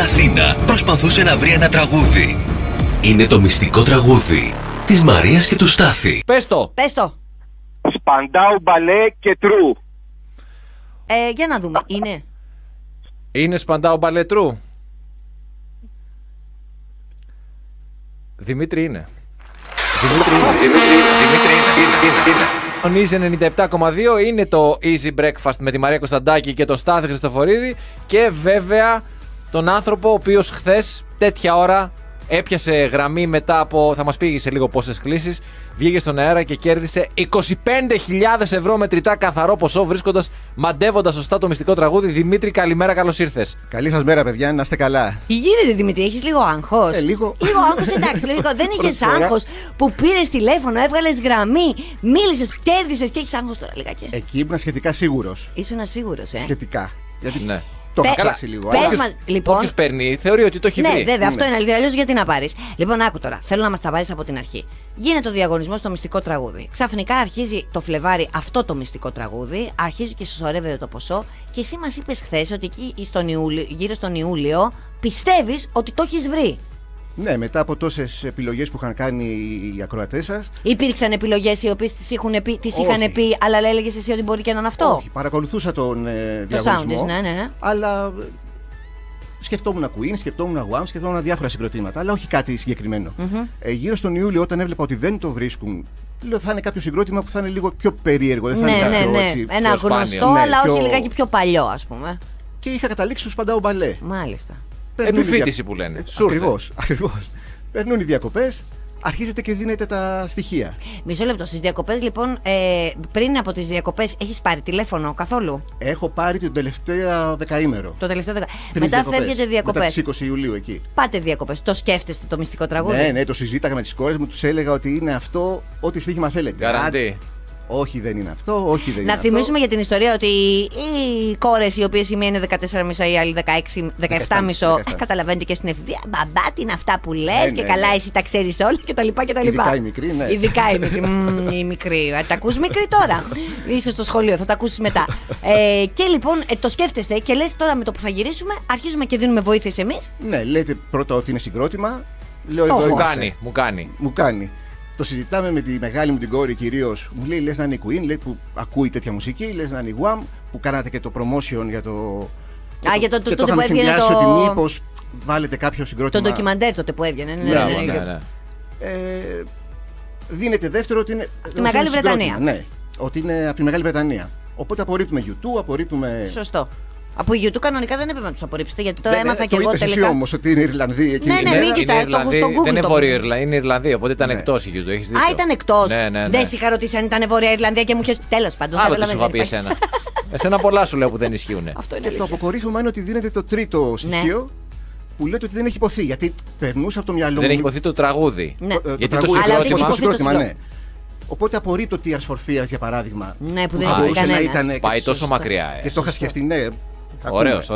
Αθήνα προσπαθούσε να βρει ένα τραγούδι. Είναι το μυστικό τραγούδι της Μαρίας και του Στάθη. Πες το. Πες το. Σπαντάου μπαλέ και τρου. Για να δούμε. Είναι Σπαντάου μπαλέ τρου. Δημήτρη είναι. Δημήτρη είναι. 97,2 είναι το Easy Breakfast με τη Μαρία Κωνσταντάκη και τον Στάθη Χριστοφορίδη. Και βέβαια τον άνθρωπο ο οποίος χθες τέτοια ώρα έπιασε γραμμή μετά από, θα μας πει σε λίγο πόσες κλήσεις, βγήκε στον αέρα και κέρδισε 25.000 ευρώ μετρητά καθαρό ποσό, μαντεύοντας σωστά το μυστικό τραγούδι. Δημήτρη, καλημέρα, καλώς ήρθες. Καλή σας μέρα, παιδιά, να είστε καλά. Τι γίνεται, Δημήτρη, έχεις λίγο άγχος? Λίγο. Λίγο άγχος, εντάξει, λογικό. Δεν είχες άγχος που πήρες τηλέφωνο, έβγαλες γραμμή, μίλησες, κέρδισες και έχεις άγχος τώρα λιγάκι? Εκεί ήμουν σχετικά σίγουρος. Ήσουν σίγουρος, Σχετικά. Γιατί Ναι. το είχα κράξει λίγο. Πες μας, λοιπόν. Όποιος παίρνει θεωρεί ότι το έχει βρει. Ναι, βέβαια, αυτό είναι αλήθεια. Αλλιώς γιατί να πάρεις? Λοιπόν, άκου τώρα. Θέλω να μας τα πάρεις από την αρχή. Γίνεται ο διαγωνισμός στο μυστικό τραγούδι. Ξαφνικά αρχίζει το Φλεβάρι αυτό το μυστικό τραγούδι, αρχίζει και συσσωρεύεται το ποσό και εσύ μας είπες χθες ότι εκεί γύρω στον Ιούλιο πιστεύεις ότι το έχεις βρει. Ναι, μετά από τόσες επιλογές που είχαν κάνει οι ακροατές σας. Υπήρξαν επιλογές οι οποίες τις είχαν πει, αλλά έλεγες εσύ ότι μπορεί και να είναι αυτό? Όχι, παρακολουθούσα τον το διαγωνισμό. sound, ναι. Αλλά σκεφτόμουν Queen, σκεφτόμουν Wham, σκεφτόμουν διάφορα συγκροτήματα, αλλά όχι κάτι συγκεκριμένο. Γύρω στον Ιούλιο, όταν έβλεπα ότι δεν το βρίσκουν, λέω θα είναι κάποιο συγκρότημα που θα είναι λίγο πιο περίεργο. Δεν θα είναι κάποιο, έτσι, ένα γνωστό, ναι, αλλά πιο... όχι λιγάκι πιο παλιό, ας πούμε. Και είχα καταλήξει στο Σπαντάου μπαλέ. Μάλιστα. Επιφύτηση που λένε. Ακριβώς. Περνούν οι διακοπές, αρχίζετε και δίνετε τα στοιχεία. Μισό λεπτό. Στις διακοπές, λοιπόν, πριν από τις διακοπές, έχεις πάρει τηλέφωνο καθόλου? Έχω πάρει το τελευταίο δεκαήμερο. Το τελευταίο Μετά φεύγετε διακοπές. Μετά τις 20 Ιουλίου εκεί. Πάτε διακοπές. Το σκέφτεστε το μυστικό τραγούδι? Ναι, το συζήταγα με τις κόρες μου, τους έλεγα ότι είναι αυτό, ό,τι στοίχημα θέλετε. Γκαραντί. Όχι, δεν είναι αυτό, όχι, δεν είναι να αυτό. θυμίσουμε για την ιστορία ότι οι κόρες, οι οποίες η μία είναι 14,5, η άλλη 17,5, καταλαβαίνετε και στην εφηβεία. Μπαμπά, τι είναι αυτά που λες, και καλά, εσύ τα ξέρεις όλα κτλ. Ειδικά η μικρή, ναι. Ειδικά η μικρή. Η μικρή. Τα ακούς μικρή τώρα? Είσαι στο σχολείο, θα τα ακούσεις μετά. Και λοιπόν το σκέφτεστε και λες τώρα με το που θα γυρίσουμε, αρχίζουμε και δίνουμε βοήθειες εμείς. Ναι, λέτε πρώτα ότι είναι συγκρότημα. Λέω εδώ Μου κάνει. Το συζητάμε με τη μεγάλη μου την κόρη κυρίως. Μου λέει λες να είναι η Queen, λέει, που ακούει τέτοια μουσική, λες να είναι η Wham, που κάνατε και το promotion για το. Για το και το είχαμε συνδυάσει ότι μήπως βάλετε κάποιο συγκρότημα. Το ντοκιμαντέρ τότε που έβγαινε. Ναι. Δίνεται δεύτερο ότι είναι. Από τη Μεγάλη Βρετανία. Ναι, ότι είναι από τη Μεγάλη Βρετανία. Οπότε απορρίπτουμε YouTube, απορρίπτουμε. Σωστό. Από YouTube κανονικά δεν έπρεπε να του απορρίψετε, γιατί τώρα έμαθα και εγώ τελικά. Εσύ όμως ότι είναι Ιρλανδοί εκεί. Ναι, μην κοιτάς, το έχω στο Google. Δεν είναι Βόρεια Ιρλανδία, είναι Ιρλανδία, οπότε ήταν εκτός η YouTube. Α, ήταν εκτός. Ναι. Δεν σε είχα ρωτήσει αν ήταν Βόρεια Ιρλανδία και μου είχες. Τέλος πάντων. Άλλο τι σου είχα πει εσένα. Εσένα πολλά σου λέω που δεν ισχύουν. Αυτό είναι. Και το αποκορύφωμα είναι ότι δίνεται το τρίτο στοιχείο. Που λέτε ότι δεν έχει υποθεί. Γιατί περνούσε από το μυαλό μου. Δεν έχει υποθεί το τραγούδι. Γιατί το συγκρότημα, ναι. Οπότε απορρίπτω το Tears for Fears για παράδειγμα. Ναι, που δεν είχε κανένα. Πάει τόσο μακριά. Και το είχα σκεφτεί, ναι. Ωραίος.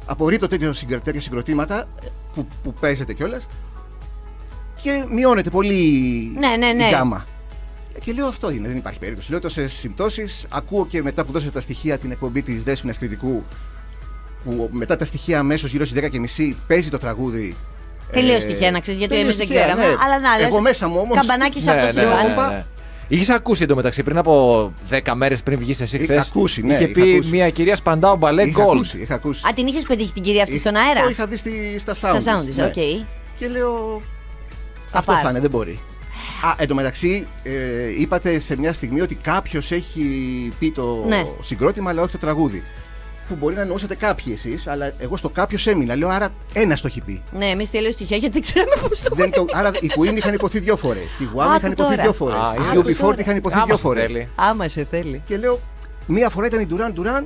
Απορρίπτω τέτοια συγκροτήματα που παίζετε κιόλας και μειώνεται πολύ η γκάμα. Και λέω αυτό είναι, δεν υπάρχει περίπτωση. Λέω τόσες συμπτώσεις. Ακούω και μετά που δώσετε τα στοιχεία την εκπομπή της Δέσποινας Κριτικού, που μετά τα στοιχεία αμέσως γύρω στις 10:30 παίζει το τραγούδι. Τελείως τυχαία να ξέρεις, γιατί εμείς δεν ξέραμε. Ναι. Αλλά να λες. Εγώ μέσα μου όμως. Καμπανάκι σαν το σύμπαν. Είχες ακούσει εντωμεταξύ πριν από 10 μέρες πριν βγεις εσύ χθες? Είχε πει μια κυρία Σπαντάου μπαλέ Gold. Είχα ακούσει. Α, την είχες πετύχει την κυρία αυτή στον αέρα? Το είχα δει στα sounds. Ναι. Και λέω. Αυτό θα είναι, δεν μπορεί. Εντωμεταξύ, είπατε σε μια στιγμή ότι κάποιος έχει πει το συγκρότημα, αλλά όχι το τραγούδι. Που μπορεί να εννοούσατε κάποιοι εσείς, αλλά εγώ στο κάποιος έμεινα. Λέω, άρα ένας το έχει πει. Ναι, εμείς τελείως τυχαία, γιατί δεν ξέραμε πώς το πει. Άρα οι Queen είχαν υποθεί 2 φορές. Οι Wham είχαν υποθεί 2 φορές. Οι UB40 είχαν υποθεί 2 φορές. Άμα σε θέλει. Και λέω, μία φορά ήταν η Duran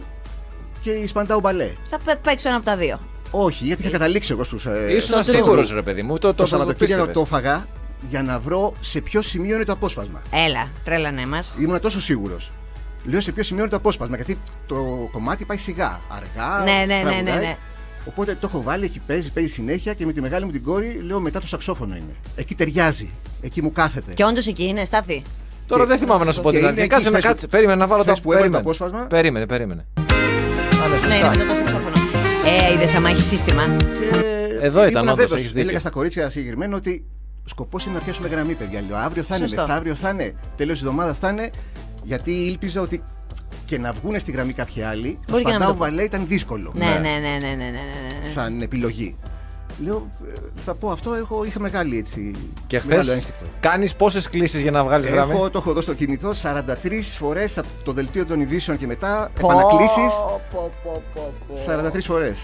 και η Spandau Ballet. Θα παίξω ένα από τα δύο. Όχι, γιατί είχα καταλήξει εγώ στους. Ήσουν σίγουρος, ρε παιδί μου. Το Σαββατοκύριακο το έφαγα για να βρω σε ποιο σημείο είναι το απόσπασμα. Έλα, τρέλανε μας. Ήμουν τόσο σίγουρος. Λέω σε ποιο σημείο είναι το απόσπασμα, γιατί το κομμάτι πάει σιγά, αργά. Ναι. Οπότε το έχω βάλει, εκεί παίζει συνέχεια και με τη μεγάλη μου την κόρη λέω μετά το σαξόφωνο είναι. Εκεί ταιριάζει, εκεί μου κάθεται. Και όντως εκεί είναι, Στάθη. Τώρα δεν θυμάμαι να σου πω τι είναι. Κάτσε, περίμενε να βάλω το απόσπασμα. Περίμενε. Ναι, είναι μετά το σαξόφωνο. Είδες άμα έχει σύστημα. Εδώ ήταν όντως, έχεις δίκιο. Έλεγα στα κορίτσια συγκεκριμένα ότι σκοπός είναι να πιάσουμε γραμμή, παιδιά. Λέω, αύριο θα είναι, μεθαύριο θα είναι, τέλος της εβδομάδας θα είναι. Γιατί ήλπιζα ότι και να βγουν στη γραμμή κάποιοι άλλοι, το Σπαντάου Μπαλέ ήταν δύσκολο. Ναι. Σαν επιλογή. Λέω, θα πω αυτό, είχα μεγάλη έτσι. Και χθες κάνεις πόσες κλήσεις για να βγάλεις γραμμή? Το έχω εδώ στο κινητό 43 φορές από το δελτίο των ειδήσεων και μετά. Επανακλήσεις. 43 φορές.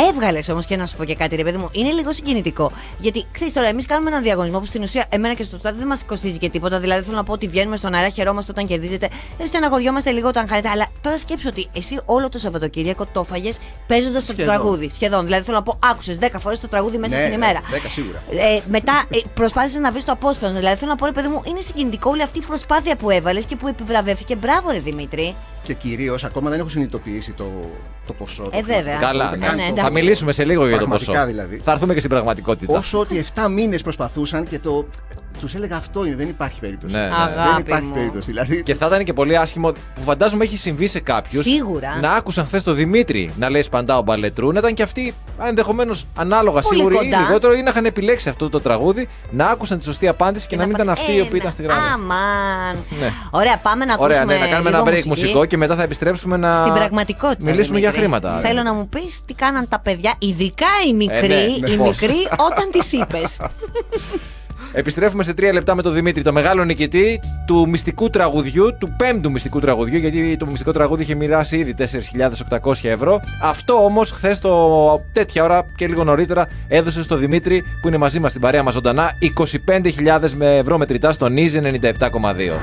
Έβγαλες όμως και να σου πω και κάτι, ρε παιδί μου, είναι λίγο συγκινητικό. Γιατί ξέρεις τώρα, εμείς κάνουμε έναν διαγωνισμό που στην ουσία εμένα και στο Στάδι δεν μας κοστίζει και τίποτα. Δηλαδή θέλω να πω ότι βγαίνουμε στον αέρα, χαιρόμαστε όταν κερδίζετε, δεν στεναχωριόμαστε λίγο όταν χάνετε. Αλλά τώρα σκέψου ότι εσύ όλο το Σαββατοκύριακο το έφαγες παίζοντας το τραγούδι. Σχεδόν. Δηλαδή θέλω να πω, άκουσες 10 φορές το τραγούδι μέσα στην ημέρα. 10 σίγουρα. Μετά προσπάθησες να βρεις το απόσπασμα. Δηλαδή θέλω να πω, ρε παιδί μου, είναι συγκινητικό όλη αυτή η προσπάθεια που έβαλες και που επιβραβεύτηκε. Μπράβο, ρε Δημήτρη. Και κυρίως ακόμα δεν έχω συνειδητοποιήσει το ποσό. Βέβαια. Καλά, θα μιλήσουμε σε λίγο για το ποσό. Δηλαδή. Θα έρθουμε και στην πραγματικότητα. Όσο ότι 7 μήνες προσπαθούσαν και τους έλεγα αυτό είναι, δεν υπάρχει περίπτωση. Ναι. Δεν υπάρχει περίπτωση. Δηλαδή... Και θα ήταν και πολύ άσχημο, που φαντάζομαι έχει συμβεί σε κάποιους. Σίγουρα. Να άκουσαν χθες το Δημήτρη να λέει Σπαντάου Μπαλέ Τρού, να ήταν και αυτοί ενδεχομένως ανάλογα πολύ σίγουροι κοντά. Ή λιγότερο ή να είχαν επιλέξει αυτό το τραγούδι, να άκουσαν τη σωστή απάντηση και να μην ήταν αυτοί οι οποίοι ήταν στη γραμμή. Αμάν. Ναι. Ωραία, πάμε να ακούσουμε. Ωραία, να κάνουμε ένα break μουσικό και μετά θα επιστρέψουμε να. Στην πραγματικότητα. Μιλήσουμε για χρήματα. Θέλω να μου πεις τι κάναν τα παιδιά, ειδικά οι μικροί, όταν τις είπες. Επιστρέφουμε σε 3 λεπτά με τον Δημήτρη, το μεγάλο νικητή του μυστικού τραγουδιού, του 5ου μυστικού τραγουδιού, γιατί το μυστικό τραγούδι είχε μοιράσει ήδη 4.800 ευρώ. Αυτό όμως χθες τέτοια ώρα και λίγο νωρίτερα έδωσε στο Δημήτρη, που είναι μαζί μας στην παρέα μας ζωντανά, 25.000 ευρώ μετρητά στον Easy 97,2.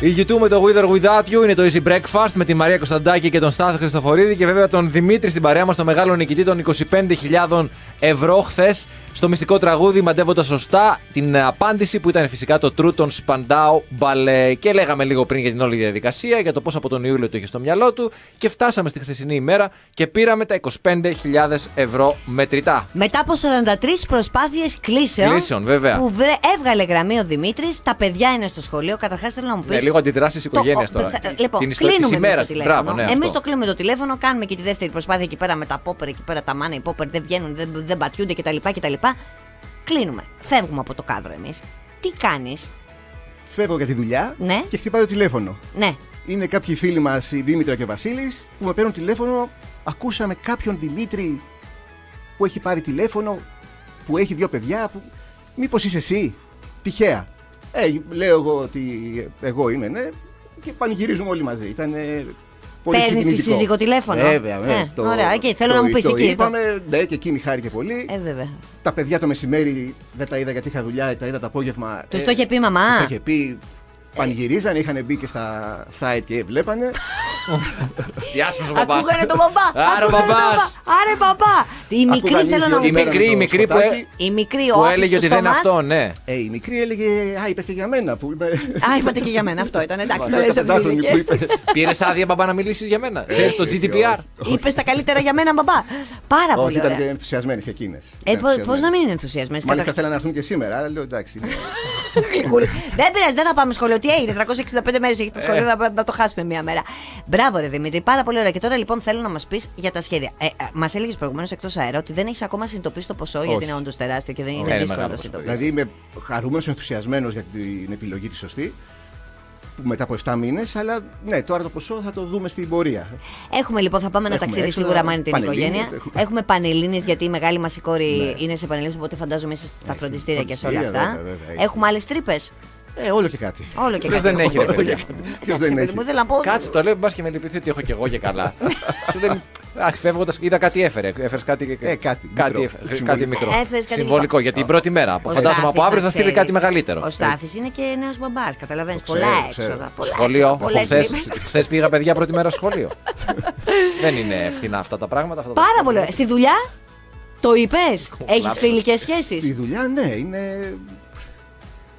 Η YouTube με το With or Without You είναι το Easy Breakfast με τη Μαρία Κωνσταντάκη και τον Στάθη Χριστοφορίδη και βέβαια τον Δημήτρη στην παρέα μας, το μεγάλο νικητή των 25.000 ευρώ χθες στο μυστικό τραγούδι, μαντεύοντας σωστά την απάντηση που ήταν φυσικά το True των Σπαντάου Μπαλέ. Και λέγαμε λίγο πριν για την όλη διαδικασία, για το πώς από τον Ιούλιο το είχε στο μυαλό του και φτάσαμε στη χθεσινή ημέρα και πήραμε τα 25.000 ευρώ μετρητά. Μετά από 43 προσπάθειες κλήσεων βέβαια. Που έβγαλε γραμμή ο Δημήτρης, τα παιδιά είναι στο σχολείο. Καταρχάς θέλω να μου πεις. Λίγο αντιδράσεις οικογένειας τώρα. Λοιπόν, την ιστορία της ημέρας. Εμείς το κλείνουμε το τηλέφωνο, κάνουμε και τη δεύτερη προσπάθεια εκεί πέρα με τα popper, εκεί πέρα τα μάνα, οι popper δεν βγαίνουν, δεν πατιούνται κτλ. Κλείνουμε. Φεύγουμε από το κάδρο εμείς. Τι κάνεις? Φεύγω για τη δουλειά και χτυπάει το τηλέφωνο. Ναι. Είναι κάποιοι φίλοι μας, η Δήμητρα και ο Βασίλης, που με παίρνουν τηλέφωνο. Ακούσαμε κάποιον Δημήτρη που έχει πάρει τηλέφωνο, που έχει 2 παιδιά. Μήπως είσαι εσύ? Τυχαία. Λέω εγώ ότι εγώ είμαι, ναι, και πανηγυρίζουμε όλοι μαζί. Ήταν πολύ συγκινητικό. Παίρνεις τη σύζυγο τηλέφωνο? Βέβαια, ωραία, θέλω να μου πεις εκεί. Είπαμε, ναι, και εκείνη χάρηκε πολύ. Βέβαια. Τα παιδιά το μεσημέρι δεν τα είδα γιατί είχα δουλειά, τα είδα το απόγευμα. Τους το είχε πει μαμά? Τους το είχε πει. Πανηγυρίζανε, είχαν μπει και στα site και βλέπανε. Γεια σας ο μπαμπάς. Ακούγανε τον μπαμπά. Άρα μπαμπάς. Άρε μπαμπά. Η μικρή θέλω να μου πει. Η μικρή που έλεγε ότι δεν είναι αυτό, ναι. Η μικρή έλεγε, είπε και για μένα. Είπατε και για μένα, αυτό ήταν. Εντάξει, το λες. Πήρες άδεια μπαμπά να μιλήσεις για μένα? Ξέρεις το GDPR? Είπες τα καλύτερα για μένα μπαμπά. Πάρα πολύ. Όχι, ήταν ενθουσιασμένες εκείνες. Πώς να μην είναι ενθουσιασμένες? Μάλιστα θέλανε να έρθουν και σήμερα, αλλά λέω εντάξει. Δεν πειράζει, δεν θα πάμε σχολείο. Τι έγινε, 365 μέρες έχει το σχολείο, να το χάσουμε μία μέρα. Μπράβο, ρε Δημήτρη, πάρα πολύ ωραία. Και τώρα λοιπόν θέλω να μας πεις για τα σχέδια. Μας έλεγες προηγουμένως εκτός αέρα ότι δεν έχεις ακόμα συνειδητοποιήσει το ποσό, γιατί είναι όντως τεράστιο και δεν είναι δύσκολο να το συνειδητοποιήσεις. Δηλαδή είμαι χαρούμενος, ενθουσιασμένος για την επιλογή τη σωστή. Μετά από 7 μήνες, αλλά ναι, τώρα το ποσό θα το δούμε στην πορεία. Έχουμε λοιπόν, θα πάμε ένα ταξίδι σίγουρα, αν είναι την οικογένεια. Έχουμε πανελλήνιες, γιατί η μεγάλη μας η κόρη είναι σε πανελλήνιες, οπότε φαντάζομαι είσαι στα φροντιστήρια και σε όλα αυτά. Έχουμε άλλες τρύπες. Όλο και κάτι. Ποιος δεν έχει, ρε παιδιά? Ποιος δεν έχει? Κάτσε, το λέω, μπας και με λυπηθεί ότι έχω και εγώ και καλά. Σου λέει, φεύγοντας, είδα κάτι έφερε. Έφερες κάτι μικρό. Συμβολικό για την πρώτη μέρα. Φαντάζομαι από αύριο θα στείλει κάτι μεγαλύτερο. Ο Στάθης είναι και νέος μπαμπάς, καταλαβαίνεις. Πολλά έξοδα. Σχολείο. Χθες πήγα παιδιά πρώτη μέρα σχολείο. Δεν είναι φθηνά αυτά τα πράγματα. Πάρα πολύ. Στη δουλειά το είπες? Έχεις φιλικές σχέσεις? Στη δουλειά, ναι, είναι.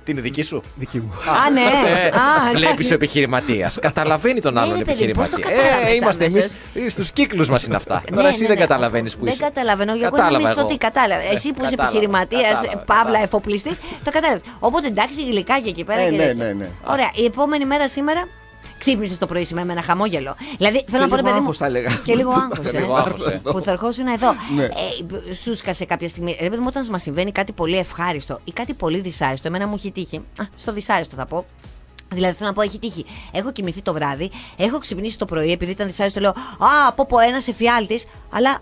Τι είναι δική σου? Δική μου. Ναι. Βλέπεις ο επιχειρηματίας. Καταλαβαίνει τον άλλον επιχειρηματία. Είμαστε εμείς στους κύκλους μας είναι αυτά. Τώρα εσύ δεν καταλαβαίνεις που είσαι. Δεν καταλαβαίνω. Εγώ νομίζω ότι κατάλαβα. Εσύ που είσαι επιχειρηματίας, παύλα εφοπλιστής, το κατάλαβες. Οπότε εντάξει, γλυκά και εκεί πέρα. Ναι. Ωραία, η επόμενη μέρα σήμερα. Ξύπνησε το πρωί σήμερα με ένα χαμόγελο. Δηλαδή θέλω να πω, ρε παιδί μου. Και λίγο άγχος. Που θα ερχόσουν εδώ. Σου σκάσε κάποια στιγμή. Ρε παιδί μου, όταν μας συμβαίνει κάτι πολύ ευχάριστο ή κάτι πολύ δυσάρεστο, εμένα μου έχει τύχει. Στο δυσάρεστο θα πω. Δηλαδή θέλω να πω, έχει τύχει. Έχω κοιμηθεί το βράδυ, έχω ξυπνήσει το πρωί, επειδή ήταν δυσάρεστο, λέω πω ένας εφιάλτης, αλλά.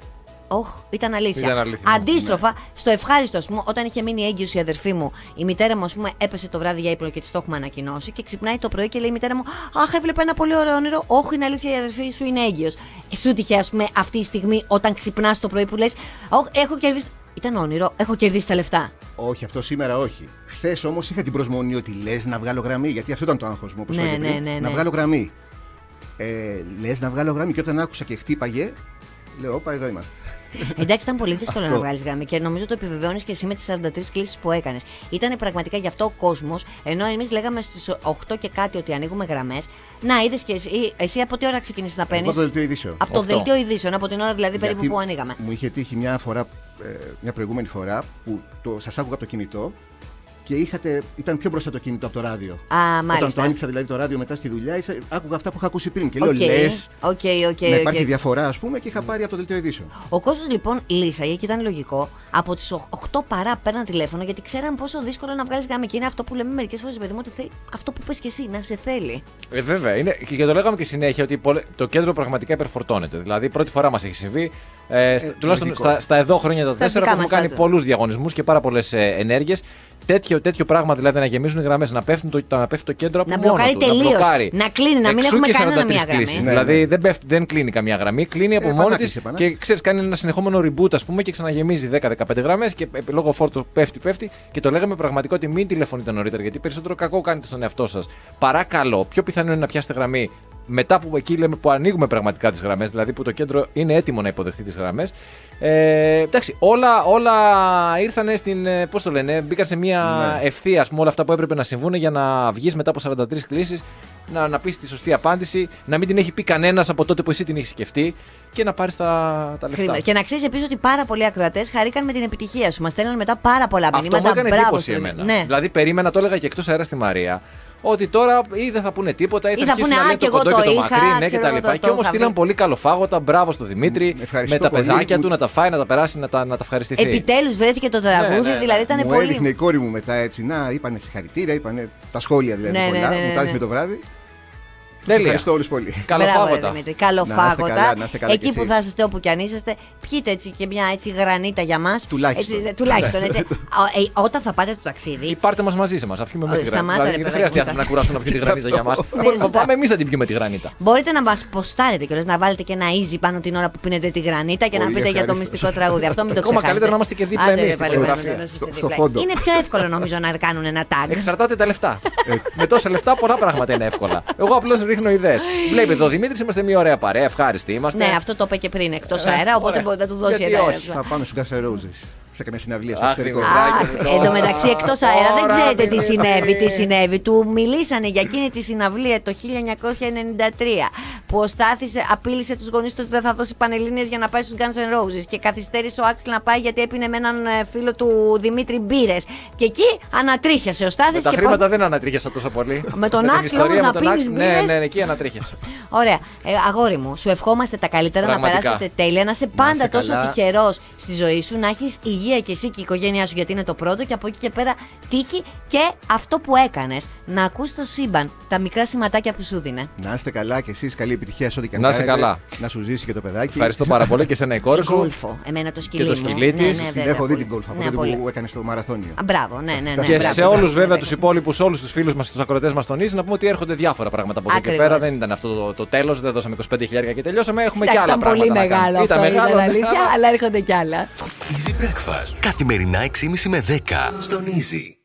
Ήταν αλήθεια. Αντίστροφα, στο ευχάριστο, ας πούμε, όταν είχε μείνει έγκυος η αδερφή μου, η μητέρα μου, ας πούμε, έπεσε το βράδυ για ύπνο και της το έχουμε ανακοινώσει και ξυπνάει το πρωί και λέει η μητέρα μου: Αχ, έβλεπε ένα πολύ ωραίο όνειρο. Όχι, είναι αλήθεια, η αδερφή σου είναι έγκυος. Σου τυχε, ας πούμε, αυτή η στιγμή όταν ξυπνάς το πρωί που λες: Έχω κερδίσει. Ήταν όνειρο, έχω κερδίσει τα λεφτά. Όχι, αυτό σήμερα όχι. Χθες όμως είχα την προσμονή ότι λες να βγάλω γραμμή, γιατί αυτό ήταν το άγχος μου. Ναι. Να βγάλω γραμμή. Λες να βγάλω γραμμή και όταν άκουσα και χτύπαγε, λέω: Όπα, εδώ είμαστε. Εντάξει, ήταν πολύ δύσκολο να βγάλεις γραμμή και νομίζω το επιβεβαιώνεις και εσύ με τις 43 κλήσεις που έκανες. Ήταν πραγματικά γι' αυτό ο κόσμος, ενώ εμείς λέγαμε στις 8 και κάτι ότι ανοίγουμε γραμμές. Να, είδες και εσύ από τι ώρα ξεκίνησες να παίρνεις? Από το δελτίο ειδήσεων. Από το δελτίο ειδήσεων, από την ώρα δηλαδή περίπου που ανοίγαμε. Μου είχε τύχει μια προηγούμενη φορά που σας άκουγα από το κινητό. Και ήταν πιο μπροστά το κινητό από το ράδιο. Όταν το άνοιξα δηλαδή το ράδιο μετά στη δουλειά, άκουγα αυτά που είχα ακούσει πριν. Και λέω: Λες να υπάρχει διαφορά, ας πούμε, και είχα πάρει από το δελτίο ειδήσεων. Ο κόσμος λοιπόν λύσαγε και ήταν λογικό. Από τις 8 παρά παίρναν τηλέφωνο γιατί ξέραν πόσο δύσκολο να βγάλεις γραμμή. Και είναι αυτό που λέμε μερικές φορές, παιδί μου, ότι θέλει αυτό που πες και εσύ, να σε θέλει. Βέβαια. Είναι, και το λέγαμε και συνέχεια ότι το κέντρο πραγματικά υπερφορτώνεται. Δηλαδή, πρώτη φορά μας έχει συμβεί. Τουλάχιστον στα εδώ χρόνια τα 4 που έχουμε κάνει πολλούς διαγωνισμούς και πάρα πολλές ενέργειες. Τέτοιο πράγμα δηλαδή να γεμίζουν οι γραμμές, να πέφτει το κέντρο από μόνο του. Να μπλοκάρει. Να κλείνει, να μην έχουμε κανένα μία γραμμή. Δηλαδή δεν κλείνει καμία γραμμή, κλείνει από μόνη της και ξέρεις, κάνει ένα συνεχόμενο reboot, ας πούμε, και ξαναγεμίζει 10-15 γραμμές και λόγω φόρτου πέφτει. Και το λέγαμε πραγματικά ότι μην τηλεφωνείτε νωρίτερα, γιατί περισσότερο κακό κάνετε στον εαυτό σας. Παρακαλώ, πιο πιθανό είναι να πιάσετε γραμμή μετά που εκεί λέμε που ανοίγουμε πραγματικά τις γραμμές, δηλαδή που το κέντρο είναι έτοιμο να υποδεχτεί τις γραμμές. Εντάξει, όλα ήρθαν στην. Πώς το λένε, μπήκαν σε μια ευθεία, όλα αυτά που έπρεπε να συμβούν για να βγεις μετά από 43 κλήσεις, να πεις τη σωστή απάντηση, να μην την έχει πει κανένας από τότε που εσύ την έχεις σκεφτεί και να πάρεις τα λεφτά. Και να ξέρεις επίσης ότι πάρα πολλοί ακροατές χαρήκαν με την επιτυχία σου. Μας στέλναν μετά πάρα πολλά μηνύματα. Αυτό μου έκανε εντύπωση εμένα. Ναι. Δηλαδή, περίμενα, το έλεγα και εκτός αέρα στη Μαρία, ότι τώρα ή δεν θα πούνε τίποτα ή θα αρχίσουν να λένε το κοντό και το μακρύ, και τα λοιπά. Και όμως στείλαν πολύ καλοφάγωτα. Μπράβο στο Δημήτρη, με τα παιδάκια του, να τα φάει, να τα περάσει, να τα ευχαριστηθεί. Επιτέλους βρέθηκε το τραγούδι, δηλαδή ήταν πολύ. Μου έδειχνε η κόρη μου μετά έτσι, είπανε συγχαρητήρια, είπανε τα σχόλια δηλαδή πολλά. Μου τα έδειχνε το βράδυ. Ευχαριστώ όλους πολύ. Καλοφάγωτα. Καλοφάγωτα. Εκεί που θα είσαστε, όπου κι αν είσαστε, πιείτε έτσι και μια έτσι γρανίτα για μας. Τουλάχιστον έτσι. Όταν θα πάτε το ταξίδι. Πάρτε μας μαζί μας. Αφήνουμε εμείς τη γρανίτα. Δεν χρειάζεται να κουράσουν να πιει τη γρανίτα για μας. Μπορούμε να πάμε εμείς να την πιούμε τη γρανίτα. Μπορείτε να μας ποστάρετε κιόλας, να βάλετε και ένα easy πάνω την ώρα που πίνετε τη γρανίτα και να πείτε για το μυστικό τραγούδι. Αυτό μην το ξεχάσετε. Ακόμα καλύτερα να είμαστε και δίπλα εμείς. Είναι πιο εύκολο νομίζω να κάνουν ένα tag. Εξαρτάται τα λεφτά. Με τόσα λεφτά πολλά πράγματα είναι εύκολα. Εγώ απλώς ρίχνω ιδέες. Βλέπετε εδώ, Δημήτρης, είμαστε μια ωραία παρέα. Ευχάριστοι είμαστε. Ναι, αυτό το είπε και πριν εκτός αέρα, οπότε μπορεί να του δώσει ένα. Θα πάμε στους Guns N' Roses. Σε καμία συναυλία στο εξωτερικό. Εν τω μεταξύ, εκτός αέρα δεν ξέρετε τι συνέβη. Του μιλήσανε για εκείνη τη συναυλία το 1993 που ο Στάθης απείλησε τους γονείς του ότι δεν θα δώσει πανελλήνιες για να πάει στους Guns N' Roses και καθυστέρησε ο Άξιλ να πάει γιατί έπινε με έναν φίλο του Δημήτρη μπύρες. Και εκεί ανατρίχιασε ο Στάθης. Με τα χρήματα δεν ανατρίχιασα τόσο πολύ. Με τον Άξιλ όμως να πίνεις μπύρες. Ναι, εκεί ανατρίχιασε. Ωραία. Αγόρι μου, σου ευχόμαστε τα καλύτερα, να περάσετε τέλεια, να είσαι πάντα τόσο τυχερός στη ζωή σου, να έχεις υγεία και εσύ και η οικογένειά σου, γιατί είναι το πρώτο, και από εκεί και πέρα τύχη και αυτό που έκανες, να ακούς το σύμπαν, τα μικρά σηματάκια που σου δίνε. Να είστε καλά και εσείς, καλή επιτυχία σε ό,τι και αν κάνετε. Να είστε καλά. Να σου ζήσει και το παιδάκι. Ευχαριστώ πάρα πολύ και εσένα η κόρη σου. Γκολφο. Εμένα το σκυλί. Και το σκυλί της. Την έχω δει την γκολφο από τότε που έκανε στο μαραθώνιο. Μπράβο, ναι. Και σε όλους βέβαια τους υπόλοιπους, όλους τους φίλους μας και τους ακροατές μας τονίζει να πούμε ότι έρχονται διάφορα πράγματα από εδώ και πέρα. Δεν ήταν αυτό το τέλος, δεν δώσαμε 25.000 και τελειώσαμε. Έχουμε και άλλα πράγματα. Ήταν πολύ μεγάλο αυτό, ήταν αλήθεια, αλλά έρχονται κι άλλα. Easy Breakfast. Καθημερινά 6.30 με 10 στον Easy.